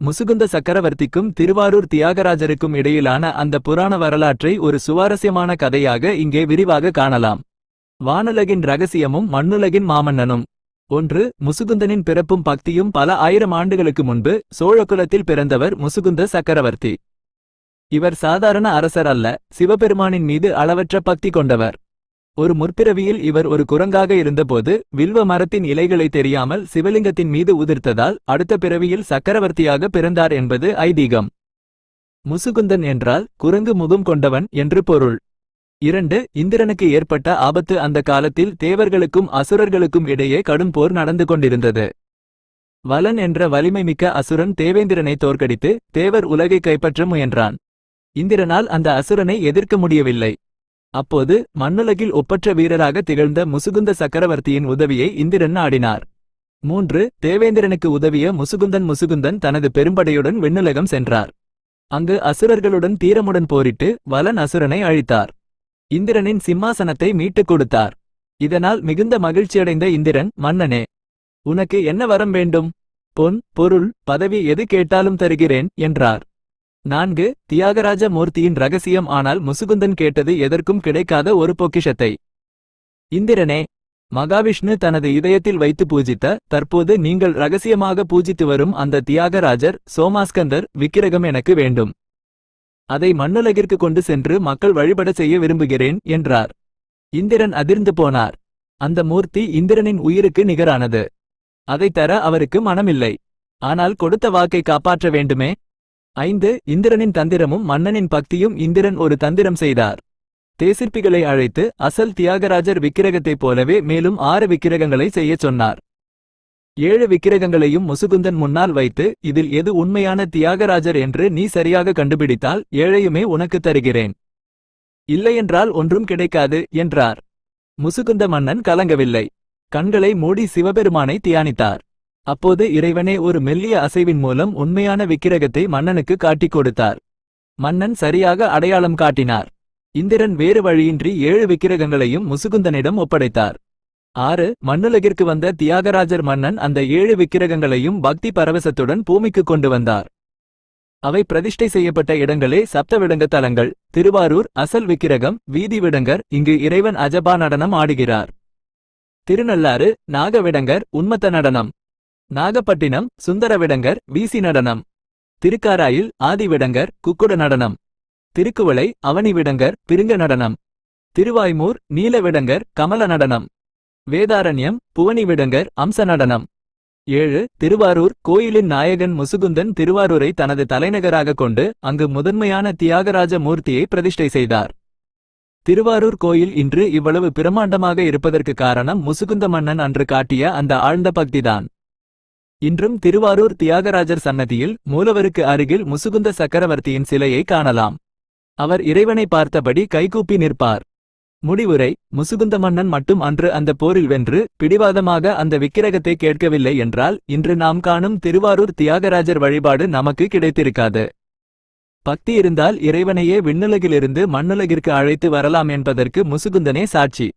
முசுகுந்த சக்கரவர்த்திக்கும் திருவாரூர் தியாகராஜருக்கும் இடையிலான அந்த புராண வரலாற்றை ஒரு சுவாரஸ்யமான கதையாக இங்கே விரிவாக காணலாம். வானுலகின் ரகசியமும் மண்ணுலகின் மாமன்னனும். 1. முசுகுந்தனின் பிறப்பும் பக்தியும். பல ஆயிரம் ஆண்டுகளுக்கு முன்பு சோழகுலத்தில் பிறந்தவர் முசுகுந்த சக்கரவர்த்தி. இவர் சாதாரண அரசர் அல்ல, சிவபெருமானின் மீது அளவற்ற பக்தி கொண்டவர். ஒரு முற்பிறவியில் இவர் ஒரு குரங்காக இருந்தபோது வில்வ மரத்தின் இலைகளை தெரியாமல் சிவலிங்கத்தின் மீது உதிர்த்ததால் அடுத்த பிறவியில் சக்கரவர்த்தியாக பிறந்தார் என்பது ஐதீகம். முசுகுந்தன் என்றால் குரங்கு முகம் கொண்டவன் என்று பொருள். 2. இந்திரனுக்கு ஏற்பட்ட ஆபத்து. அந்த காலத்தில் தேவர்களுக்கும் அசுரர்களுக்கும் இடையே கடும் போர் நடந்து கொண்டிருந்தது. வலன் என்ற வலிமை மிக்க அசுரன் தேவேந்திரனை தோற்கடித்து தேவர் உலகை கைப்பற்ற முயன்றான். இந்திரனால் அந்த அசுரனை எதிர்க்க முடியவில்லை. அப்போது மண்ணுலகில் ஒப்பற்ற வீரராக திகழ்ந்த முசுகுந்த சக்கரவர்த்தியின் உதவியை இந்திரன் நாடினார். 3. தேவேந்திரனுக்கு உதவிய முசுகுந்தன் தனது பெரும்படையுடன் விண்ணுலகம் சென்றார். அங்கு அசுரர்களுடன் தீரமுடன் போரிட்டு வலன் அசுரனை அழித்தார். இந்திரனின் சிம்மாசனத்தை மீட்டுக் கொடுத்தார். இதனால் மிகுந்த மகிழ்ச்சியடைந்த இந்திரன், மன்னனே, உனக்கு என்ன வரம் வேண்டும்? பொன், பொருள், பதவி எது கேட்டாலும் தருகிறேன் என்றார். 4. தியாகராஜ மூர்த்தியின் ரகசியம். ஆனால் முசுகுந்தன் கேட்டது எதற்கும் கிடைக்காத ஒரு பொக்கிஷத்தை. இந்திரனே, மகாவிஷ்ணு தனது இதயத்தில் வைத்து பூஜித்த, தற்போது நீங்கள் ரகசியமாக பூஜித்து வரும் அந்த தியாகராஜர் சோமாஸ்கந்தர் விக்கிரகம் எனக்கு வேண்டும். அதை மண்ணுலகிற்கு கொண்டு சென்று மக்கள் வழிபட செய்ய விரும்புகிறேன் என்றார். இந்திரன் அதிர்ந்து போனார். அந்த மூர்த்தி இந்திரனின் உயிருக்கு நிகரானது. அதை தர அவருக்கு மனமில்லை. ஆனால் கொடுத்த வாக்கை காப்பாற்ற வேண்டுமே. 5. இந்திரனின் தந்திரமும் மன்னனின் பக்தியும். இந்திரன் ஒரு தந்திரம் செய்தார். தேசிற்பிகளை அழைத்து அசல் தியாகராஜர் விக்கிரகத்தைப் போலவே மேலும் 6 விக்கிரகங்களை செய்யச் சொன்னார். 7 விக்கிரகங்களையும் முசுகுந்தன் முன்னால் வைத்து, இதில் எது உண்மையான தியாகராஜர் என்று நீ சரியாக கண்டுபிடித்தால் 7யுமே உனக்கு தருகிறேன். இல்லையென்றால் ஒன்றும் கிடைக்காது என்றார். முசுகுந்த மன்னன் கலங்கவில்லை. கண்களை மூடி சிவபெருமானை தியானித்தார். அப்போது இறைவனே ஒரு மெல்லிய அசைவின் மூலம் உண்மையான விக்கிரகத்தை மன்னனுக்கு காட்டிக் கொடுத்தார். மன்னன் சரியாக அடையாளம் காட்டினார். இந்திரன் வேறு வழியின்றி 7 விக்கிரகங்களையும் முசுகுந்தனிடம் ஒப்படைத்தார். 6. மண்ணுலகிற்கு வந்த தியாகராஜர். மன்னன் அந்த 7 விக்கிரகங்களையும் பக்தி பரவசத்துடன் பூமிக்கு கொண்டு வந்தார். அவை பிரதிஷ்டை செய்யப்பட்ட இடங்களே சப்தவிடங்க தலங்கள். திருவாரூர் அசல் விக்கிரகம், வீதி விடங்கர், இங்கு இறைவன் அஜபா நடனம் ஆடுகிறார். திருநள்ளாறு நாகவிடங்கர், உன்மத்த நடனம். நாகப்பட்டினம் சுந்தரவிடங்கர், வீசி நடனம். திருக்காராயில் ஆதிவிடங்கர், குக்குட நடனம். திருக்குவளை அவனிவிடங்கர், பிருங்க நடனம். திருவாய்மூர் நீலவிடங்கர், கமல நடனம். வேதாரண்யம் புவனிவிடங்கர், அம்ச நடனம். 7. திருவாரூர் கோயிலின் நாயகன் முசுகுந்தன் திருவாரூரை தனது தலைநகராக கொண்டு அங்கு முதன்மையான தியாகராஜ மூர்த்தியை பிரதிஷ்டை செய்தார். திருவாரூர் கோயில் இன்று இவ்வளவு பிரமாண்டமாக இருப்பதற்கு காரணம் முசுகுந்த மன்னன் அன்று காட்டிய அந்த ஆழ்ந்த பக்திதான். இன்றும் திருவாரூர் தியாகராஜர் சன்னதியில் மூலவருக்கு அருகில் முசுகுந்த சக்கரவர்த்தியின் சிலையை காணலாம். அவர் இறைவனை பார்த்தபடி கைகூப்பி நிற்பார். முடிவுரை: முசுகுந்த மன்னன் மட்டும் அன்று அந்த போரில் வென்று பிடிவாதமாக அந்த விக்கிரகத்தை கேட்கவில்லை என்றால் இன்று நாம் காணும் திருவாரூர் தியாகராஜர் வழிபாடு நமக்கு கிடைத்திருக்காது. பக்தி இருந்தால் இறைவனையே விண்ணுலகிலிருந்து மண்ணுலகிற்கு அழைத்து வரலாம் என்பதற்கு முசுகுந்தனே சாட்சி.